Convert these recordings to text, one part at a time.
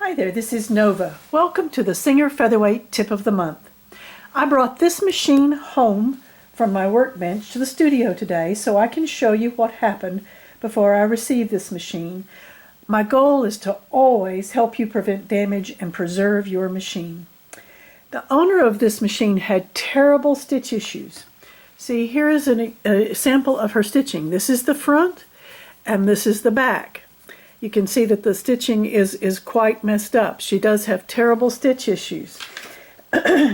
Hi there, this is Nova. Welcome to the Singer Featherweight Tip of the Month. I brought this machine home from my workbench to the studio today so I can show you what happened before I received this machine. My goal is to always help you prevent damage and preserve your machine. The owner of this machine had terrible stitch issues. See, here is a sample of her stitching. This is the front and this is the back. You can see that the stitching is quite messed up. She does have terrible stitch issues.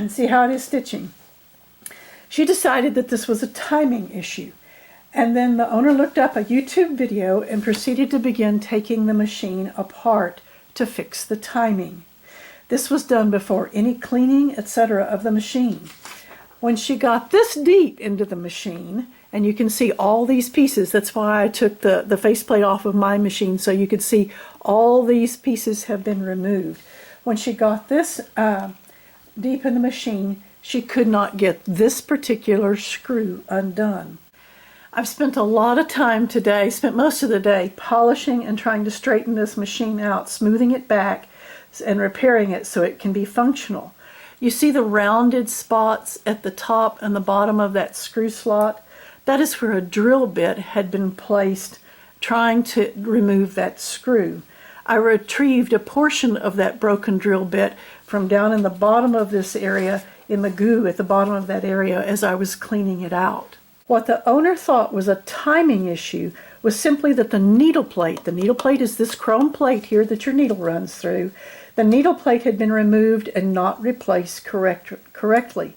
See how it is stitching. She decided that this was a timing issue. And then the owner looked up a YouTube video and proceeded to begin taking the machine apart to fix the timing. This was done before any cleaning, etc. of the machine. When she got this deep into the machine, and you can see all these pieces, that's why I took the faceplate off of my machine so you could see all these pieces have been removed. When she got this deep in the machine, she could not get this particular screw undone. I've spent a lot of time today, spent most of the day, polishing and trying to straighten this machine out, smoothing it back and repairing it so it can be functional. You see the rounded spots at the top and the bottom of that screw slot? That is where a drill bit had been placed trying to remove that screw. I retrieved a portion of that broken drill bit from down in the bottom of this area, in the goo at the bottom of that area, as I was cleaning it out. What the owner thought was a timing issue was simply that the needle plate is this chrome plate here that your needle runs through, the needle plate had been removed and not replaced correctly.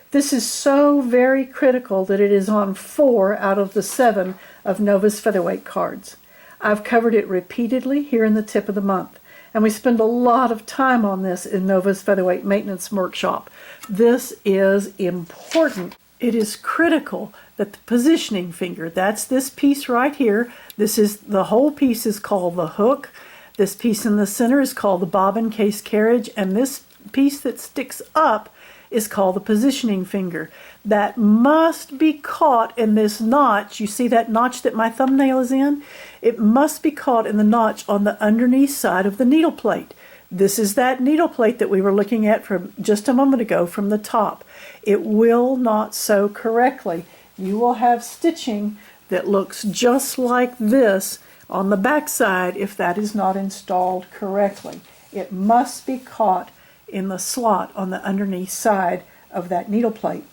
This is so very critical that it is on 4 out of the 7 of Nova's Featherweight cards. I've covered it repeatedly here in the Tip of the Month, and we spend a lot of time on this in Nova's Featherweight Maintenance Workshop. This is important. It is critical that the positioning finger, that's this piece right here, the whole piece is called the hook. This piece in the center is called the bobbin case carriage, and this piece that sticks up is called the positioning finger. That must be caught in this notch. You see that notch that my thumbnail is in? It must be caught in the notch on the underneath side of the needle plate. This is that needle plate that we were looking at from just a moment ago from the top. It will not sew correctly. You will have stitching that looks just like this on the back side if that is not installed correctly. It must be caught in the slot on the underneath side of that needle plate.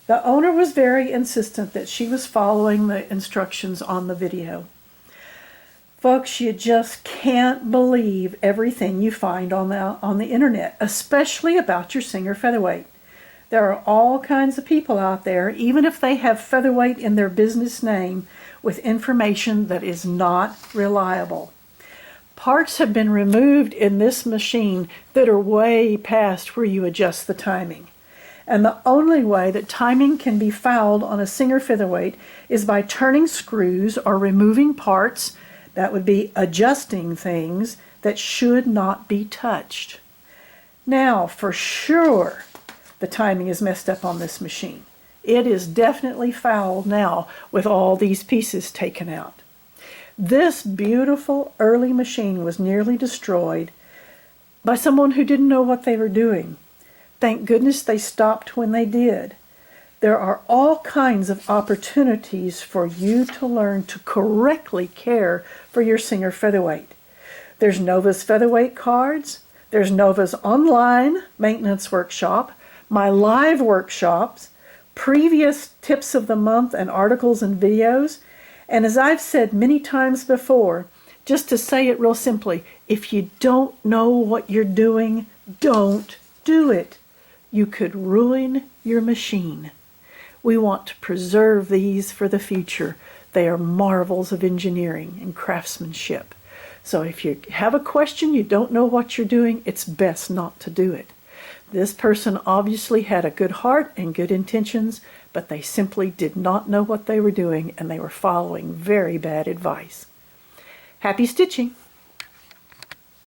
The owner was very insistent that she was following the instructions on the video. Folks, you just can't believe everything you find on the internet, especially about your Singer Featherweight. There are all kinds of people out there, even if they have Featherweight in their business name, with information that is not reliable. Parts have been removed in this machine that are way past where you adjust the timing. And the only way that timing can be fouled on a Singer Featherweight is by turning screws or removing parts. That would be adjusting things that should not be touched. Now, for sure, the timing is messed up on this machine. It is definitely fouled now with all these pieces taken out. This beautiful early machine was nearly destroyed by someone who didn't know what they were doing. Thank goodness they stopped when they did. There are all kinds of opportunities for you to learn to correctly care for your Singer Featherweight. There's Nova's Featherweight cards, there's Nova's online maintenance workshop, my live workshops, previous tips of the month and articles and videos. And as I've said many times before, just to say it real simply, if you don't know what you're doing, don't do it. You could ruin your machine. We want to preserve these for the future. They are marvels of engineering and craftsmanship. So if you have a question, you don't know what you're doing, it's best not to do it. This person obviously had a good heart and good intentions, but they simply did not know what they were doing, and they were following very bad advice. Happy stitching!